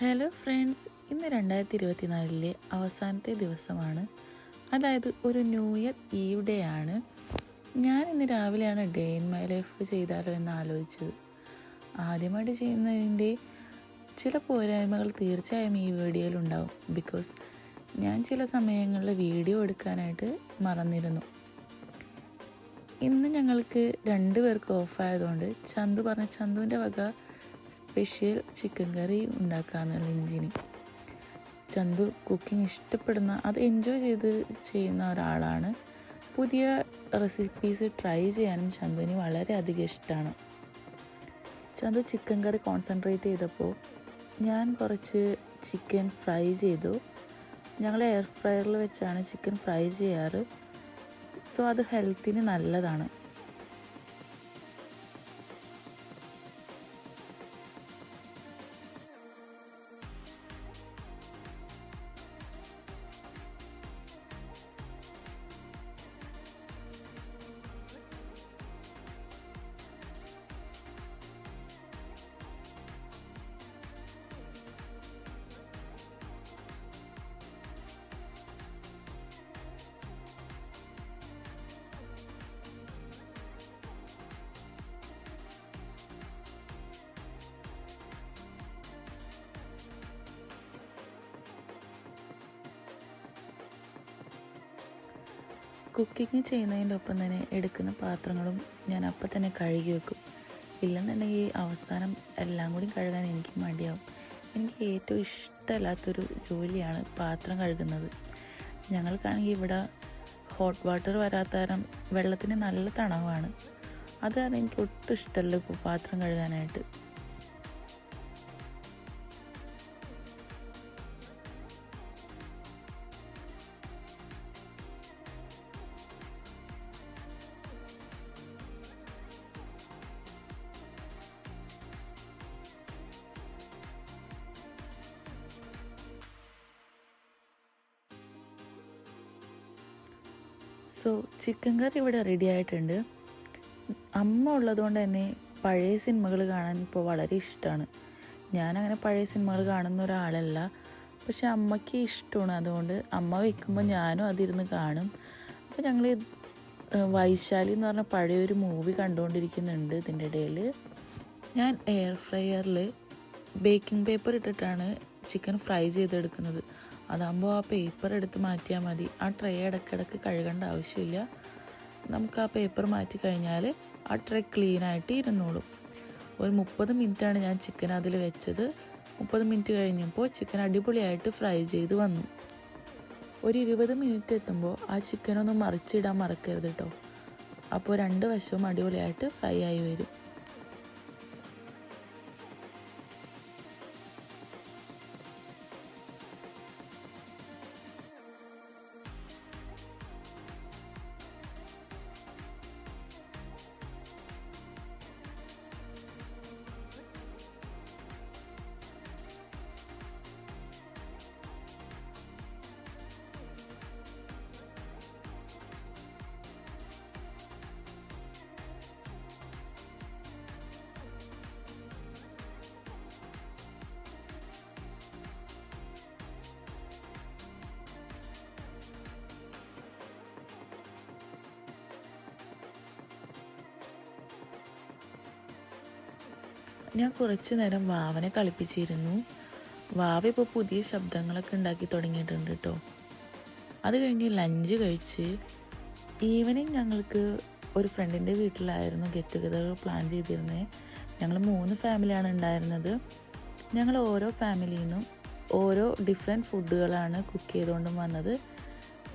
Hello friends, ഇന്ന് 2024 അവസാനത്തെ ദിവസമാണ്. അതായത് ഒരു ന്യൂ ഇയർ ഈവ് ഡേ ആണ്. ഞാൻ ഇന്ന് രാവിലെയാണ് ഡേ ഇൻ മൈ ലൈഫ് ചെയ്താലോ എന്ന് ആലോചിച്ചത്. ആദ്യമായിട്ട് ചെയ്യുന്നതിൻ്റെ ചില പോരായ്മകൾ തീർച്ചയായും ഈ വീഡിയോയിൽ ഉണ്ടാവും. ബിക്കോസ് ഞാൻ ചില സമയങ്ങളിൽ വീഡിയോ എടുക്കാനായിട്ട് മറന്നിരുന്നു. ഇന്ന് ഞങ്ങൾക്ക് 2 പേർക്ക് ഓഫായതുകൊണ്ട് ചന്തുവിൻ്റെ വക സ്പെഷ്യൽ ചിക്കൻ കറി ഉണ്ടാക്കാമെന്ന് ലഞ്ചിന്. ചന്തു കുക്കിംഗ് ഇഷ്ടപ്പെടുന്ന, അത് എൻജോയ് ചെയ്ത് ചെയ്യുന്ന ഒരാളാണ്. പുതിയ റെസിപ്പീസ് ട്രൈ ചെയ്യാനും ചന്തുവിന് വളരെയധികം ഇഷ്ടമാണ്. ചന്തു ചിക്കൻ കറി കോൺസെൻട്രേറ്റ് ചെയ്തപ്പോൾ ഞാൻ കുറച്ച് ചിക്കൻ ഫ്രൈ ചെയ്തു. ഞങ്ങൾ എയർ ഫ്രയറിൽ വെച്ചാണ് ചിക്കൻ ഫ്രൈ ചെയ്യാറ്. സോ അത് ഹെൽത്തിന് നല്ലതാണ്. കുക്കിംഗ് ചെയ്യുന്നതിൻ്റെ ഒപ്പം തന്നെ എടുക്കുന്ന പാത്രങ്ങളും ഞാൻ അപ്പം തന്നെ കഴുകി വെക്കും. ഇല്ലെന്നുണ്ടെങ്കിൽ അവസാനം എല്ലാം കൂടി കഴുകാൻ എനിക്ക് മടിയാവും. എനിക്ക് ഏറ്റവും ഇഷ്ടമല്ലാത്തൊരു ജോലിയാണ് പാത്രം കഴുകുന്നത്. ഞങ്ങൾക്കാണെങ്കിൽ ഇവിടെ ഹോട്ട് വാട്ടർ വരാത്ത കാരണം വെള്ളത്തിന് നല്ല തണവാണ്. അത് കാരണം എനിക്ക് ഒട്ടും ഇഷ്ടമല്ല ഇപ്പോൾ പാത്രം കഴുകാനായിട്ട്. സോ ചിക്കൻ കറി ഇവിടെ റെഡി ആയിട്ടുണ്ട്. അമ്മ ഉള്ളതുകൊണ്ട് തന്നെ പഴയ സിനിമകൾ കാണാൻ ഇപ്പോൾ വളരെ ഇഷ്ടമാണ്. ഞാനങ്ങനെ പഴയ സിനിമകൾ കാണുന്ന ഒരാളല്ല, പക്ഷെ അമ്മയ്ക്ക് ഇഷ്ടമാണ്. അതുകൊണ്ട് അമ്മ വയ്ക്കുമ്പോൾ ഞാനും അതിരുന്ന് കാണും. അപ്പോൾ ഞങ്ങൾ വൈശാലി എന്ന് പറഞ്ഞ പഴയൊരു മൂവി കണ്ടുകൊണ്ടിരിക്കുന്നുണ്ട്. ഇതിൻ്റെ ഇടയിൽ ഞാൻ എയർ ഫ്രയറിൽ ബേക്കിംഗ് പേപ്പർ ഇട്ടിട്ടാണ് ചിക്കൻ ഫ്രൈ ചെയ്തെടുക്കുന്നത്. അതാകുമ്പോൾ ആ പേപ്പർ എടുത്ത് മാറ്റിയാൽ മതി. ആ ട്രേ ഇടയ്ക്കിടയ്ക്ക് കഴുകേണ്ട ആവശ്യമില്ല. നമുക്ക് ആ പേപ്പർ മാറ്റി കഴിഞ്ഞാൽ ആ ട്രേ ക്ലീനായിട്ട് ഇരുന്നോളും. ഒരു 30 മിനിറ്റാണ് ഞാൻ ചിക്കൻ അതിൽ വെച്ചത്. 30 മിനിറ്റ് കഴിഞ്ഞപ്പോൾ ചിക്കൻ അടിപൊളിയായിട്ട് ഫ്രൈ ചെയ്ത് വന്നു. ഒരു 20 മിനിറ്റ് എത്തുമ്പോൾ ആ ചിക്കനൊന്ന് മറിച്ചിടാൻ മറക്കരുത് കേട്ടോ. അപ്പോൾ 2 വശവും അടിപൊളിയായിട്ട് ഫ്രൈ ആയി വരും. ഞാൻ കുറച്ച് നേരം വാവനെ കളിപ്പിച്ചിരുന്നു. വാവ ഇപ്പോൾ പുതിയ ശബ്ദങ്ങളൊക്കെ ഉണ്ടാക്കി തുടങ്ങിയിട്ടുണ്ട് കേട്ടോ. അത് കഴിഞ്ഞ് ലഞ്ച് കഴിച്ച് ഈവനിങ് ഞങ്ങൾക്ക് ഒരു ഫ്രണ്ടിൻ്റെ വീട്ടിലായിരുന്നു ഗെറ്റ് ടുഗദർ പ്ലാൻ ചെയ്തിരുന്നത്. ഞങ്ങൾ 3 ഫാമിലിയാണ് ഉണ്ടായിരുന്നത്. ഞങ്ങൾ ഓരോ ഫാമിലിയിൽ നിന്നും ഓരോ ഡിഫറെൻറ്റ് ഫുഡുകളാണ് കുക്ക് ചെയ്തുകൊണ്ട് വന്നത്.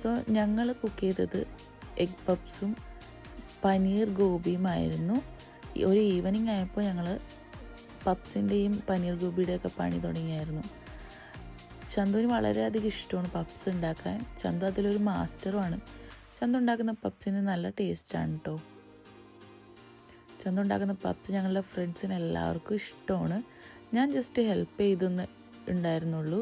സോ ഞങ്ങൾ കുക്ക് ചെയ്തത് എഗ് പപ്സും പനീർ ഗോപിയുമായിരുന്നു. ഒരു ഈവനിങ് ആയപ്പോൾ ഞങ്ങൾ പപ്സിൻ്റെയും പനീർ ഗോപിയുടെയൊക്കെ പണി തുടങ്ങിയായിരുന്നു. ചന്തുവിന് വളരെയധികം ഇഷ്ടമാണ് പപ്സ് ഉണ്ടാക്കാൻ. ചന്തു അതിലൊരു മാസ്റ്ററുമാണ്. ചന്തു ഉണ്ടാക്കുന്ന പപ്സിന് നല്ല ടേസ്റ്റാണ് കേട്ടോ. ചന്തു ഉണ്ടാക്കുന്ന പപ്സ് ഞങ്ങളുടെ ഫ്രണ്ട്സിന് എല്ലാവർക്കും ഇഷ്ടമാണ്. ഞാൻ ജസ്റ്റ് ഹെൽപ്പ് ചെയ്തെന്ന് ഉണ്ടായിരുന്നുള്ളൂ.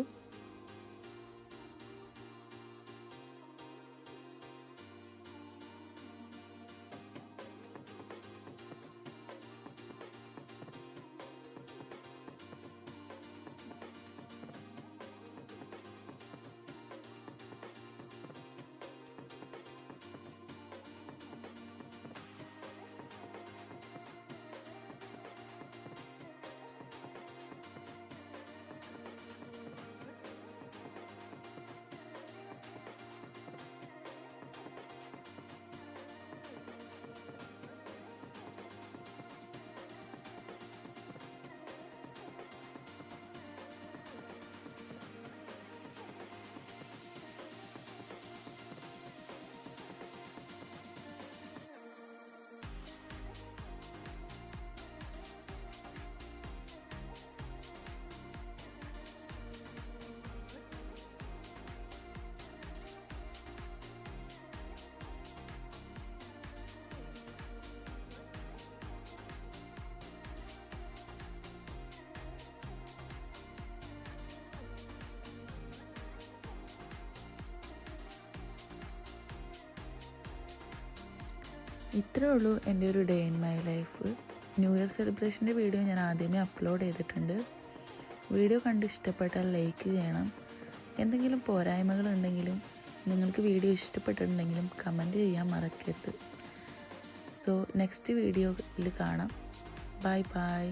ഇത്രേ ഉള്ളൂ എൻ്റെ ഒരു day in my life. New year സെലിബ്രേഷൻ്റെ വീഡിയോ ഞാൻ ആദ്യമേ അപ്ലോഡ് ചെയ്തിട്ടുണ്ട്. വീഡിയോ കണ്ട് ഇഷ്ടപ്പെട്ടാൽ ലൈക്ക് ചെയ്യണം. എന്തെങ്കിലും പോരായ്മകളുണ്ടെങ്കിലും നിങ്ങൾക്ക് വീഡിയോ ഇഷ്ടപ്പെട്ടിട്ടുണ്ടെങ്കിലും കമൻറ്റ് ചെയ്യാൻ മറക്കരുത്. സോ നെക്സ്റ്റ് വീഡിയോയിൽ കാണാം. Bye bye.